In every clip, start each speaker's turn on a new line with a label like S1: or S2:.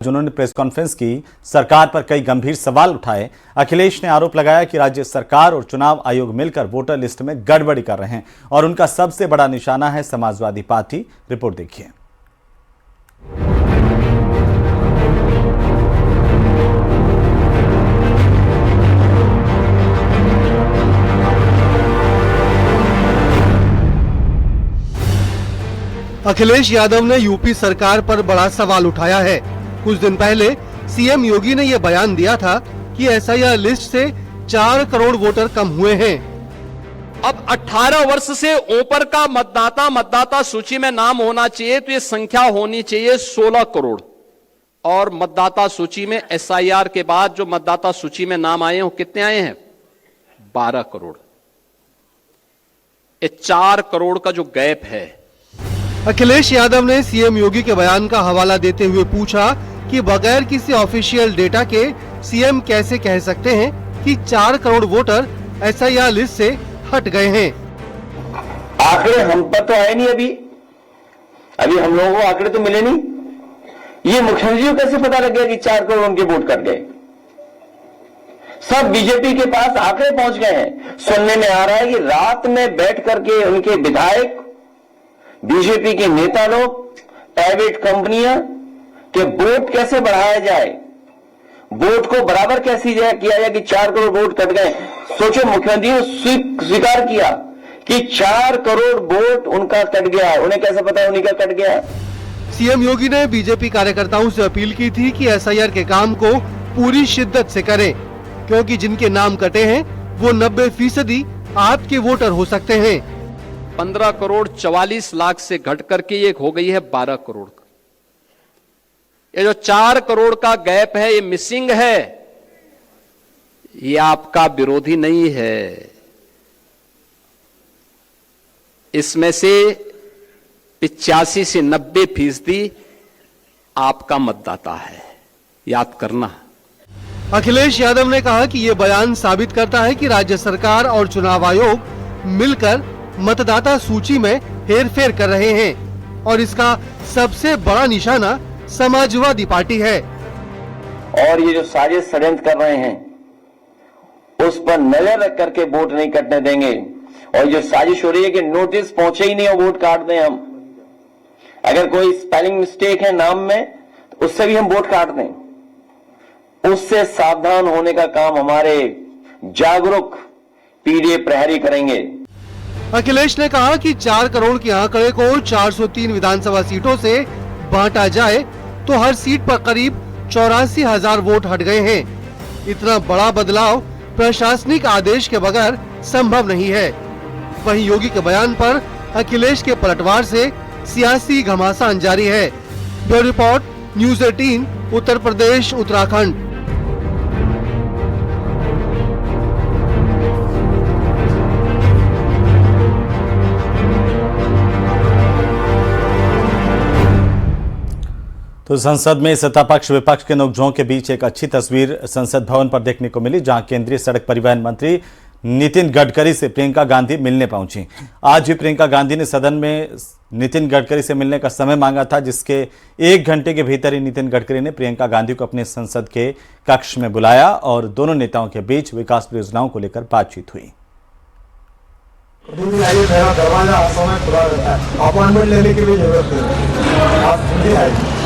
S1: उन्होंने press conference की, सरकार पर कई गंभीर सवाल उठाए। अखिलेश ने आरोप लगाया कि राज्य सरकार और चुनाव आयोग मिलकर वोटर लिस्ट में गड़बड़ी कर रहे हैं और उनका सबसे बड़ा निशाना है समाजवादी पार्टी। रिपोर्ट देखिए।
S2: अखिलेश यादव ने यूपी सरकार पर बड़ा सवाल उठाया है। कुछ दिन पहले सीएम योगी ने यह बयान दिया था कि एसआईआर लिस्ट से 4 करोड़ वोटर कम हुए हैं।
S3: अब 18 वर्ष से ऊपर का मतदाता सूची में नाम होना चाहिए, तो ये संख्या होनी चाहिए 16 करोड़। और मतदाता सूची में एसआईआर के बाद जो मतदाता सूची में नाम आए हैं वो कितने आए हैं? 12 करोड़। ये 4 करोड़ का जो गैप है।
S2: अखिलेश यादव ने सीएम योगी के बयान का हवाला देते हुए पूछा कि बगैर किसी ऑफिशियल डेटा के सीएम कैसे कह सकते हैं कि 4 करोड़ वोटर एसआईआर लिस्ट से हट गए हैं।
S4: आंकड़े हम पर तो आए नहीं, अभी हम लोगों को आंकड़े तो मिले नहीं। ये मुख्यमंत्री को कैसे पता लग गया कि 4 करोड़ उनके वोट कट गए? सब बीजेपी के पास आंकड़े पहुंच गए हैं। सुनने में आ रहा है कि रात में बैठ करके उनके विधायक, बीजेपी के नेता लोग, प्राइवेट कंपनियां के वोट कैसे बढ़ाया जाए, वोट को बराबर कैसे किया जाए कि 4 करोड़ वोट कट गए। सोचो, मुख्यमंत्री ने स्वीकार किया कि 4 करोड़ वोट उनका कट गया है। उन्हें कैसे पता है उन्हीं का कट गया है?
S2: सीएम योगी ने बीजेपी कार्यकर्ताओं से अपील की थी कि एसआईआर के काम को पूरी शिद्दत से करें, क्योंकि जिनके नाम कटे हैं वो 90% आपके वोटर हो सकते हैं।
S3: 15 करोड़ 44 लाख से घट करके ये हो गई है 12 करोड़। ये जो 4 करोड़ का गैप है, ये मिसिंग है। ये आपका विरोधी नहीं है। इसमें से 85 से 90% आपका मतदाता है, याद करना।
S2: अखिलेश यादव ने कहा कि ये बयान साबित करता है कि राज्य सरकार और चुनाव आयोग मिलकर मतदाता सूची में हेरफेर कर रहे हैं और इसका सबसे बड़ा निशाना समाजवादी पार्टी है।
S4: और ये जो साजिश षड्यंत्र कर रहे हैं उस पर नजर रख करके वोट नहीं कटने देंगे। और जो साजिश हो रही है कि नोटिस पहुंचे ही नहीं और वोट काट दें हम, अगर कोई स्पेलिंग मिस्टेक है नाम में तो उससे भी हम वोट काट दें, उससे सावधान होने का काम हमारे जागरूक पीडीए प्रहरी करेंगे।
S2: अखिलेश ने कहा कि 4 करोड़ के आंकड़े को 403 विधानसभा सीटों से बांटा जाए तो हर सीट पर करीब 84,000 वोट हट गए हैं। इतना बड़ा बदलाव प्रशासनिक आदेश के बगैर संभव नहीं है। वहीं योगी के बयान पर अखिलेश के पलटवार से सियासी घमासान जारी है। Bureau report, news 18, Uttar Pradesh, Uttarakhand.
S1: तो संसद में सत्ता पक्ष विपक्ष के नोकझोंक के बीच एक अच्छी तस्वीर संसद भवन पर देखने को मिली, जहां केंद्रीय सड़क परिवहन मंत्री नितिन गडकरी से प्रियंका गांधी मिलने पहुंची। आज भी प्रियंका गांधी ने सदन में नितिन गडकरी से मिलने का समय मांगा था, जिसके 1 घंटे के भीतर ही नितिन गडकरी ने प्रियंका गांधी को अपने संसद के कक्ष में बुलाया और दोनों नेताओं के बीच विकास परियोजनाओं को लेकर बातचीत हुई।
S5: दरवाजा हर समय खुला रहता है, अपॉइंटमेंट लेने की भी जरूरत नहीं, आप खुद ही आइए।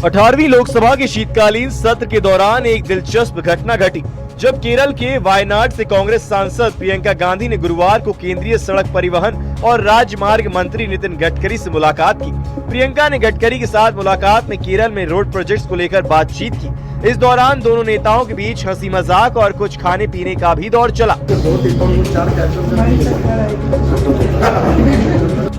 S6: 18वीं लोकसभा के शीतकालीन सत्र के दौरान एक दिलचस्प घटना घटी, जब केरल के वायनाड से कांग्रेस सांसद प्रियंका गांधी ने गुरुवार को केंद्रीय सड़क परिवहन और राजमार्ग मंत्री नितिन गडकरी से मुलाकात की। प्रियंका ने गडकरी के साथ मुलाकात में केरल में रोड प्रोजेक्ट्स को लेकर बातचीत की। इस दौरान दोनों नेताओं के बीच हंसी मजाक और कुछ खाने पीने का भी दौर चला।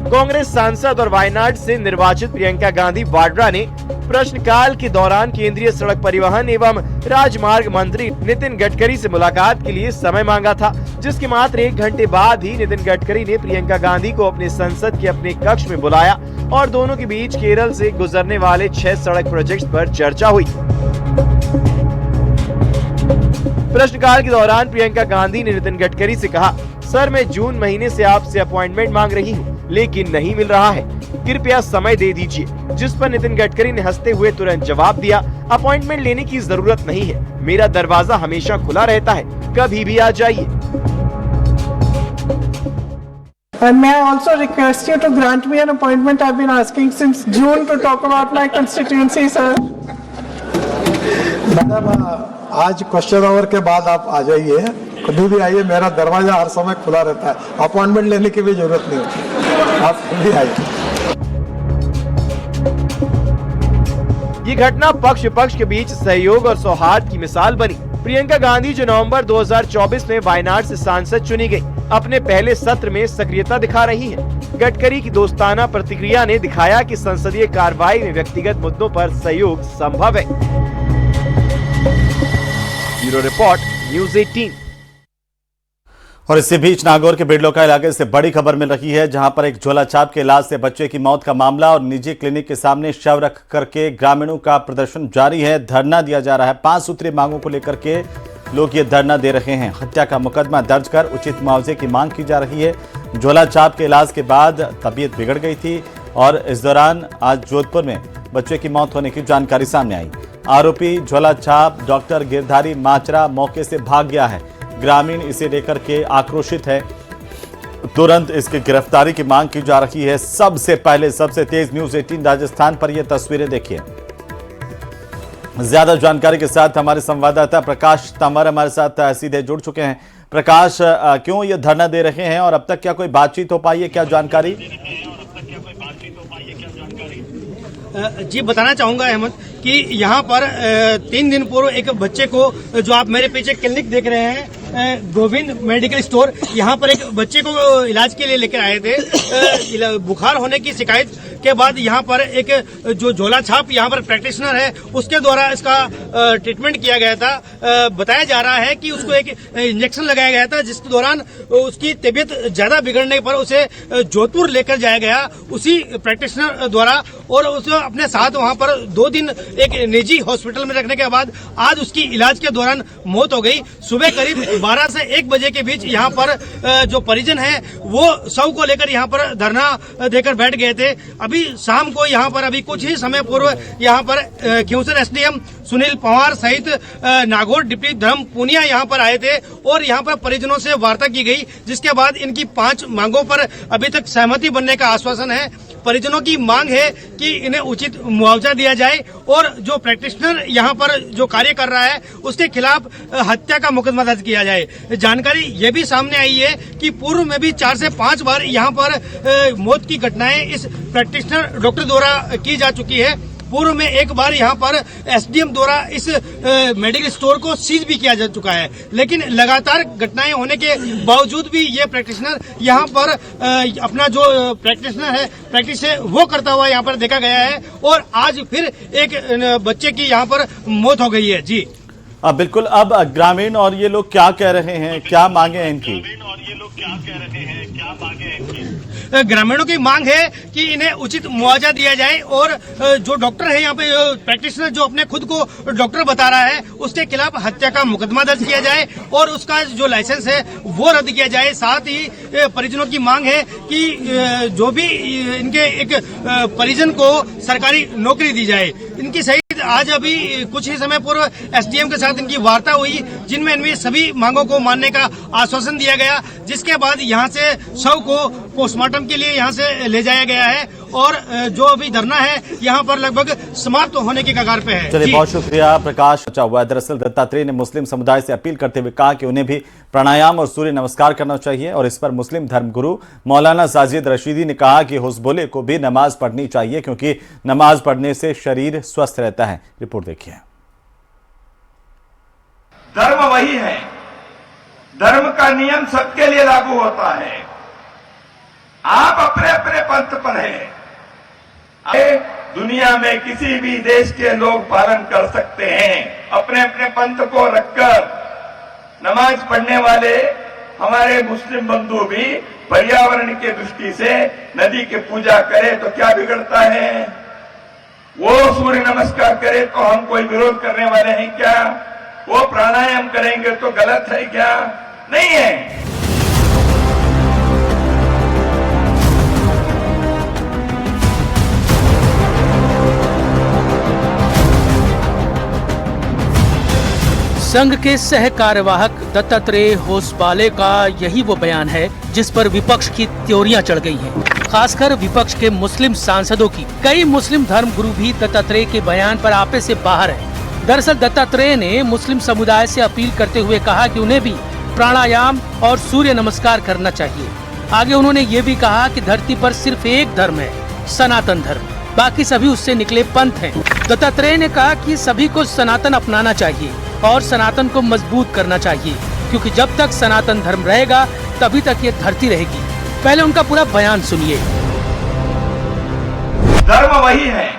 S6: कांग्रेस सांसद और वायनाड से निर्वाचित प्रियंका गांधी वाड्रा ने प्रश्नकाल के दौरान केंद्रीय सड़क परिवहन एवं राजमार्ग मंत्री नितिन गडकरी से मुलाकात के लिए समय मांगा था, जिसके मात्र 1 घंटे बाद ही नितिन गडकरी ने प्रियंका गांधी को अपने संसद के अपने कक्ष में बुलाया और दोनों के बीच केरल से गुजरने वाले 6 सड़क प्रोजेक्ट्स पर चर्चा हुई। प्रश्नकाल के दौरान प्रियंका गांधी ने नितिन गडकरी से कहा, सर मैं जून महीने से आपसे अपॉइंटमेंट मांग रही हूँ लेकिन नहीं मिल रहा है। कृपया समय दे दीजिए, जिस पर नितिन गडकरी ने हंसते हुए तुरंत जवाब दिया, अपॉइंटमेंट लेने की जरूरत नहीं है, मेरा दरवाजा हमेशा खुला रहता है, कभी भी आ जाइए।
S7: And may I also request you to grant me an appointment? I've been asking since June to talk about my constituency, sir.
S5: Madam, आज क्वेश्चन आवर के बाद आप आ जाइए, कभी भी आइए, मेरा दरवाजा हर समय खुला रहता है, अपॉइंटमेंट लेने की भी जरूरत नहीं होती, आप कभी आइए।
S6: ये घटना पक्ष विपक्ष के बीच सहयोग और सौहार्द की मिसाल बनी। प्रियंका गांधी जो नवंबर 2024 में वायनाड से सांसद चुनी गई, अपने पहले सत्र में सक्रियता दिखा रही हैं। गडकरी की दोस्ताना प्रतिक्रिया ने दिखाया कि संसदीय कार्रवाई में व्यक्तिगत मुद्दों पर सहयोग संभव है। Bureau report, news 18।
S1: और इसी बीच नागौर के बिरलोका इलाके से बड़ी खबर मिल रही है, जहां पर एक झोलाछाप के इलाज से बच्चे की मौत का मामला और निजी क्लिनिक के सामने शव रख करके ग्रामीणों का प्रदर्शन जारी है। धरना दिया जा रहा है। 5 सूत्री मांगों को लेकर के लोग ये धरना दे रहे हैं। हत्या का मुकदमा दर्ज कर उचित मुआवजे की मांग की जा रही है। झोलाछाप के इलाज के बाद तबीयत बिगड़ गई थी और इस दौरान आज जोधपुर में बच्चे की मौत होने की जानकारी सामने आई। आरोपी झोलाछाप डॉक्टर गिरधारी माचरा मौके से भाग गया है। ग्रामीण इसे लेकर के आक्रोशित है। तुरंत इसकी गिरफ्तारी की मांग की जा रही है। सबसे पहले सबसे तेज न्यूज़ 18 राजस्थान पर यह तस्वीरें देखिए। ज्यादा जानकारी के साथ हमारे संवाददाता प्रकाश तंवर हमारे साथ सीधे जुड़ चुके हैं। प्रकाश, क्यों ये धरना दे रहे हैं और अब तक क्या कोई बातचीत हो पाई है, क्या जानकारी?
S8: जी बताना चाहूंगा अहमद कि यहाँ पर 3 दिन पूर्व एक बच्चे को, जो आप मेरे पीछे क्लिनिक देख रहे हैं, गोविंद मेडिकल स्टोर, यहाँ पर एक बच्चे को इलाज के लिए लेकर आए थे। बुखार होने की शिकायत के बाद यहाँ पर एक जो झोला छाप यहाँ पर प्रैक्टिशनर है उसके द्वारा इसका ट्रीटमेंट किया गया था। बताया जा रहा है कि उसको एक इंजेक्शन लगाया गया था, जिसके दौरान उसकी तबीयत ज्यादा बिगड़ने पर उसे जोधपुर लेकर जाया गया उसी प्रैक्टिशनर द्वारा, और उसे अपने साथ वहाँ पर 2 दिन एक निजी हॉस्पिटल में रखने के बाद आज उसकी इलाज के दौरान मौत हो गई। सुबह करीब 12 से 1 बजे के बीच यहाँ पर जो परिजन है वो शव को लेकर यहाँ पर धरना देकर बैठ गए थे। अभी शाम को यहाँ पर अभी कुछ ही समय पूर्व यहाँ पर खिंवसर एसडीएम सुनील पंवार सहित नागौर डिप्टी धर्म पूनिया यहाँ पर आए थे और यहाँ पर परिजनों से वार्ता की गई, जिसके बाद इनकी 5 मांगों पर अभी तक सहमति बनने का आश्वासन है। परिजनों की मांग है कि इन्हें उचित मुआवजा दिया जाए और जो प्रैक्टिशनर यहाँ पर जो कार्य कर रहा है उसके खिलाफ हत्या का मुकदमा दर्ज किया जाए। जानकारी ये भी सामने आई है कि पूर्व में भी 4 से 5 बार यहाँ पर मौत की घटनाएं इस प्रैक्टिशनर डॉक्टर द्वारा की जा चुकी है। पूर्व में एक बार यहाँ पर एसडीएम द्वारा इस मेडिकल स्टोर को सीज भी किया जा चुका है, लेकिन लगातार घटनाएं होने के बावजूद भी ये प्रैक्टिशनर यहाँ पर अपना जो प्रैक्टिस है वो करता हुआ यहाँ पर देखा गया है और आज फिर एक बच्चे की यहाँ पर मौत हो गई है। जी
S1: बिल्कुल। अब ग्रामीण और ये लोग क्या कह रहे हैं, क्या मांगे हैं इनकी?
S8: ग्रामीणों की मांग है कि इन्हें उचित मुआवजा दिया जाए और जो डॉक्टर है यहाँ पे प्रैक्टिशनर जो अपने खुद को डॉक्टर बता रहा है उसके खिलाफ हत्या का मुकदमा दर्ज किया जाए और उसका जो लाइसेंस है वो रद्द किया जाए। साथ ही परिजनों की मांग है कि जो भी इनके एक परिजन को सरकारी नौकरी दी जाए। इनकी सहित आज अभी कुछ ही समय पूर्व एसडीएम के साथ इनकी वार्ता हुई, जिनमें इनमें सभी मांगों को मानने का आश्वासन दिया गया, जिसके बाद यहाँ से शव को पोस्टमार्टम के लिए यहाँ से ले जाया गया है और जो अभी धरना है यहाँ पर लगभग समाप्त होने के कगार पे है।
S1: चलिए, बहुत शुक्रिया प्रकाश। हुआ है। दरअसल दत्तात्रेय ने मुस्लिम समुदाय से अपील करते हुए कहा कि उन्हें भी प्राणायाम और सूर्य नमस्कार करना चाहिए और इस पर मुस्लिम धर्मगुरु मौलाना साजिद रशीदी ने कहा कि हुस्बुले को भी नमाज पढ़नी चाहिए क्योंकि नमाज पढ़ने से शरीर स्वस्थ रहता है। रिपोर्ट देखिए।
S9: धर्म वही है, धर्म का नियम सबके लिए लागू होता है। आप अपने अपने पंथ पर हैं, दुनिया में किसी भी देश के लोग पालन कर सकते हैं। अपने अपने पंथ को रखकर नमाज पढ़ने वाले हमारे मुस्लिम बंधु भी पर्यावरण की दृष्टि से नदी की पूजा करें तो क्या बिगड़ता है? वो सूर्य नमस्कार करे तो हम कोई विरोध करने वाले हैं क्या? वो प्राणायाम करेंगे तो गलत है क्या? नहीं है।
S10: संघ के सह कार्यवाहक दत्तात्रेय होसबाले का यही वो बयान है जिस पर विपक्ष की त्योरियां चढ़ गई हैं। खासकर विपक्ष के मुस्लिम सांसदों की। कई मुस्लिम धर्म गुरु भी दत्तात्रेय के बयान पर आपे से बाहर हैं। दरअसल दत्तात्रेय ने मुस्लिम समुदाय से अपील करते हुए कहा कि उन्हें भी प्राणायाम और सूर्य नमस्कार करना चाहिए। आगे उन्होंने ये भी कहा कि धरती पर सिर्फ एक धर्म है, सनातन धर्म, बाकी सभी उससे निकले पंथ हैं। दत्तात्रेय ने कहा कि सभी को सनातन अपनाना चाहिए और सनातन को मजबूत करना चाहिए, क्योंकि जब तक सनातन धर्म रहेगा तभी तक ये धरती रहेगी। पहले उनका पूरा बयान सुनिए।
S9: धर्म वही है,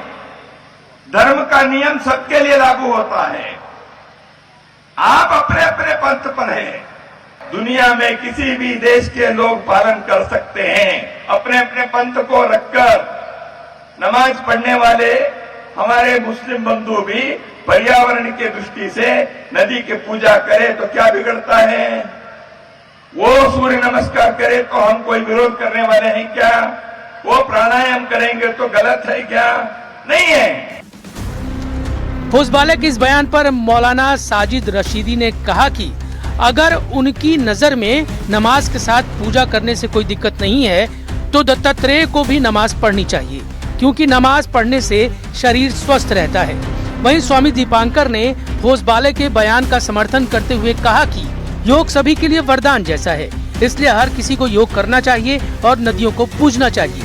S9: धर्म का नियम सबके लिए लागू होता है। आप अपने अपने पंथ पर हैं, दुनिया में किसी भी देश के लोग पालन कर सकते हैं। अपने अपने पंथ को रखकर नमाज पढ़ने वाले हमारे मुस्लिम बंधु भी पर्यावरण की दृष्टि से नदी की पूजा करे तो क्या बिगड़ता है? वो सूर्य नमस्कार करे तो हम कोई विरोध करने वाले हैं क्या? वो प्राणायाम करेंगे तो गलत है क्या? नहीं है।
S10: होसबाले के इस बयान पर मौलाना साजिद रशीदी ने कहा कि अगर उनकी नजर में नमाज के साथ पूजा करने से कोई दिक्कत नहीं है तो दत्तात्रेय को भी नमाज पढ़नी चाहिए, क्योंकि नमाज पढ़ने से शरीर स्वस्थ रहता है। वहीं स्वामी दीपांकर ने होसबाले के बयान का समर्थन करते हुए कहा कि योग सभी के लिए वरदान जैसा है, इसलिए हर किसी को योग करना चाहिए और नदियों को पूजना चाहिए।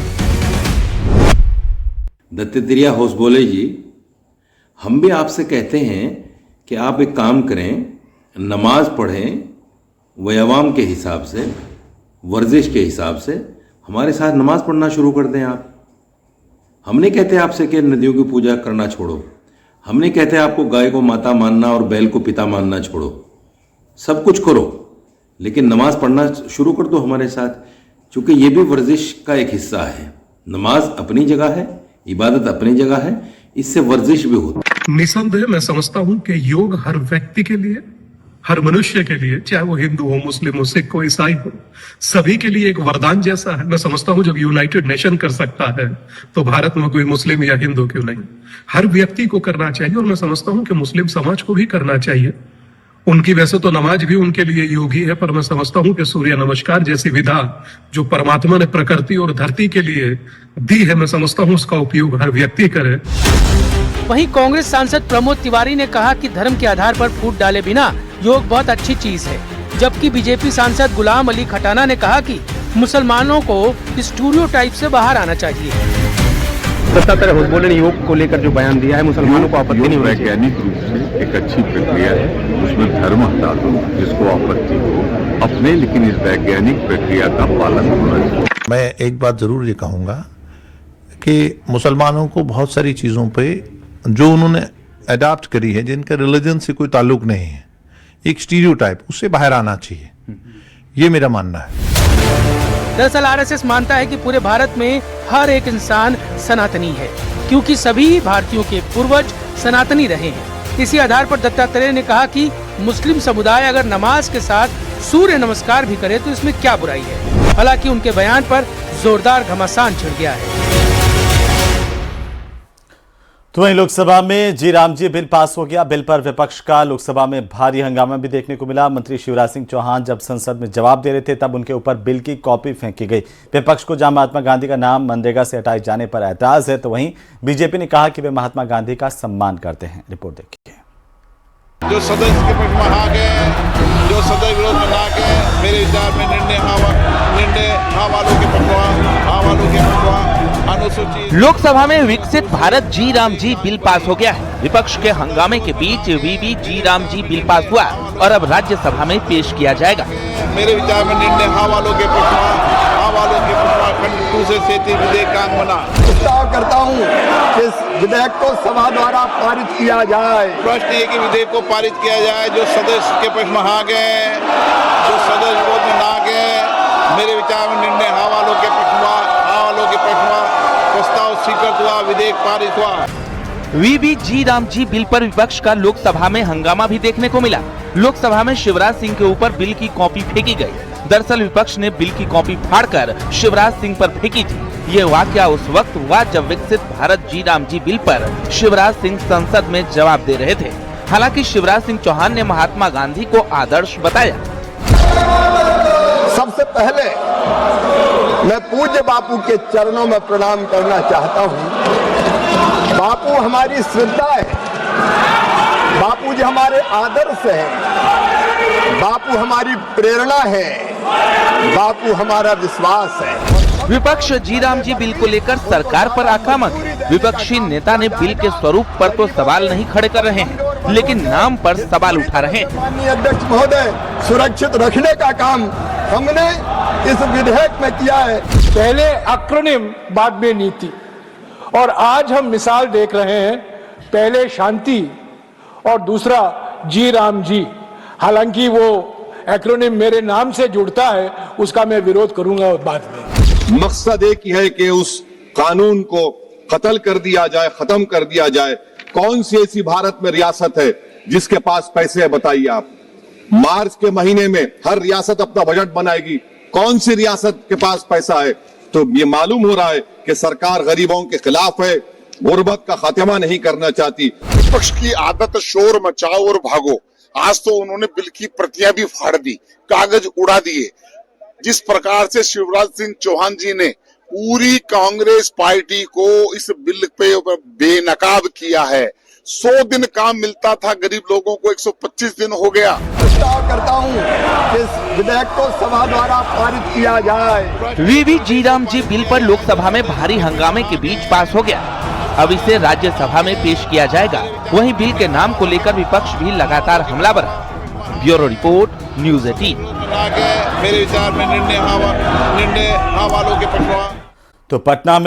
S11: दत्तात्रेय होसबाले जी, हम भी आपसे कहते हैं कि आप एक काम करें, नमाज पढ़ें, व्यायाम के हिसाब से, वर्जिश के हिसाब से हमारे साथ नमाज पढ़ना शुरू कर दें आप। हम नहीं कहते आपसे कि नदियों की पूजा करना छोड़ो, हम नहीं कहते आपको गाय को माता मानना और बैल को पिता मानना छोड़ो, सब कुछ करो, लेकिन नमाज पढ़ना शुरू कर दो हमारे साथ, क्योंकि ये भी वर्जिश का एक हिस्सा है। नमाज अपनी जगह है, इबादत अपनी जगह है, इससे वर्जिश भी होती है।
S12: निसंदेह मैं समझता हूं कि योग हर व्यक्ति के लिए, हर मनुष्य के लिए, चाहे वो हिंदू हो, मुस्लिम हो, सिख हो, ईसाई हो, सभी के लिए एक वरदान जैसा है। मैं समझता हूं जब यूनाइटेड नेशन कर सकता है तो भारत में कोई मुस्लिम या हिंदू क्यों नहीं? हर व्यक्ति को करना चाहिए और मैं समझता हूं कि मुस्लिम समाज को भी करना चाहिए। उनकी वैसे तो नमाज भी उनके लिए योग ही है, पर मैं समझता हूं कि सूर्य नमस्कार जैसी विधा जो परमात्मा ने प्रकृति और धरती के लिए दी है, मैं समझता हूं उसका उपयोग हर व्यक्ति करे।
S10: वहीं कांग्रेस सांसद प्रमोद तिवारी ने कहा कि धर्म के आधार पर फूट डाले बिना योग बहुत अच्छी चीज है, जबकि बीजेपी सांसद गुलाम अली खटाना ने कहा कि मुसलमानों को स्टीरियोटाइप से बाहर आना चाहिए।
S13: दत्तात्रेय होसबाले ने योग को लेकर जो बयान दिया है, मुसलमानों को आपत्ति नहीं होनी चाहिए।
S14: वैज्ञानिक रूप से एक अच्छी प्रक्रिया है, उसमें धर्म हटा दो जिसको आपत्ति हो अपने, लेकिन इस वैज्ञानिक प्रक्रिया का पालन होना चाहिए।
S15: मैं एक बात जरूर ये कहूँगा कि मुसलमानों को बहुत सारी चीज़ों पे जो उन्होंने अडॉप्ट करी है, जिनका रिलीजन से कोई ताल्लुक नहीं है, एक स्टीरियोटाइप, उससे बाहर आना चाहिए, ये मेरा मानना है।
S10: दरअसल आरएसएस मानता है कि पूरे भारत में हर एक इंसान सनातनी है, क्योंकि सभी भारतीयों के पूर्वज सनातनी रहे हैं। इसी आधार पर दत्तात्रेय ने कहा कि मुस्लिम समुदाय अगर नमाज के साथ सूर्य नमस्कार भी करे तो इसमें क्या बुराई है। हालांकि उनके बयान पर जोरदार घमासान छिड़ गया है।
S1: तो वहीं लोकसभा में जी राम जी बिल पास हो गया। बिल पर विपक्ष का लोकसभा में भारी हंगामा भी देखने को मिला। मंत्री शिवराज सिंह चौहान जब संसद में जवाब दे रहे थे तब उनके ऊपर बिल की कॉपी फेंकी गई। विपक्ष को जहां महात्मा गांधी का नाम मनरेगा से हटाए जाने पर ऐतराज है, तो वहीं बीजेपी ने कहा कि वे महात्मा गांधी का सम्मान करते हैं। रिपोर्ट देखिए।
S16: जो सदस्य के पक्ष में आ गए, जो सदस्य विरोध में ना गए, मेरे विचार में निर्णय हाँ वालों के पक्ष अनुसूचित।
S17: लोकसभा में विकसित भारत जी राम जी बिल पास हो गया है। विपक्ष के हंगामे के बीच वीवी जी राम जी बिल पास हुआ और अब राज्यसभा में पेश किया जाएगा।
S16: मेरे विचार में निर्णय हाँ वालों के पक्ष खंड 2 से 37 विधेयक का अंग बना।
S18: प्रस्ताव करता हूँ कि इस विधेयक को सभा द्वारा पारित किया जाए।
S16: प्रश्न है कि विधेयक को पारित किया जाए। जो सदस्य के पक्ष में हाँ गए, जो सदस्य विरोध में ना गए, मेरे विचार में निर्णय हाँ वालों के पक्ष प्रस्ताव स्वीकृत हुआ, विधेयक पारित हुआ।
S17: वीवी जी राम जी बिल पर विपक्ष का लोकसभा में हंगामा भी देखने को मिला। लोकसभा में शिवराज सिंह के ऊपर बिल की कॉपी फेंकी गई। दरअसल विपक्ष ने बिल की कॉपी फाड़कर शिवराज सिंह पर फेंकी थी। ये वाकया उस वक्त हुआ जब विकसित भारत जी राम जी बिल पर शिवराज सिंह संसद में जवाब दे रहे थे। हालांकि शिवराज सिंह चौहान ने महात्मा गांधी को आदर्श बताया।
S18: सबसे पहले मैं पूज्य बापू के चरणों में प्रणाम करना चाहता हूं। बापू हमारी श्रद्धा है, बापू जी हमारे आदर्श है, बापू हमारी प्रेरणा है, बापू हमारा विश्वास है।
S17: विपक्ष जीराम जी बिल को लेकर सरकार पर आक्रामक है। विपक्षी नेता ने बिल के स्वरूप पर तो सवाल नहीं खड़े कर रहे हैं, लेकिन नाम पर सवाल उठा रहे हैं।
S18: माननीय अध्यक्ष महोदय, सुरक्षित रखने का काम हमने इस विधेयक में किया है।
S19: पहले एक्रोनिम बाद में नीति, और आज हम मिसाल देख रहे हैं, पहले शांति और दूसरा जी राम जी। हालांकि वो एक्रोनिम मेरे नाम से जुड़ता है, उसका मैं विरोध करूंगा बाद में।
S20: मकसद एक ही है कि उस कानून को कत्ल कर दिया जाए, खत्म कर दिया जाए। कौन सी ऐसी भारत में रियासत है जिसके पास पैसे है, बताइए आप। मार्च के महीने में हर रियासत अपना बजट बनाएगी, कौन सी रियासत के पास पैसा है? तो ये मालूम हो रहा है कि सरकार गरीबों के खिलाफ है, गुर्बत का खात्मा नहीं करना चाहती।
S21: विपक्ष की आदत शोर मचाओ और भागो। आज तो उन्होंने बिल की प्रतियां भी फाड़ दी, कागज उड़ा दिए। जिस प्रकार से शिवराज सिंह चौहान जी ने पूरी कांग्रेस पार्टी को इस बिल पे बेनकाब किया है। 100 दिन काम मिलता था गरीब लोगों को, 125 दिन हो गया।
S18: प्रस्ताव करता हूं कि इस विधेयक को सभा द्वारा पारित किया जाए।
S17: वीवी जीराम जी बिल पर लोकसभा में भारी हंगामे के बीच पास हो गया। अब इसे राज्यसभा में पेश किया जाएगा। वहीं बिल के नाम को लेकर विपक्ष भी लगातार हमलावर है। Bureau report, news 18।
S16: मेरे विचार में निर्णय हाँ वालों के पक्ष।
S1: तो पटना में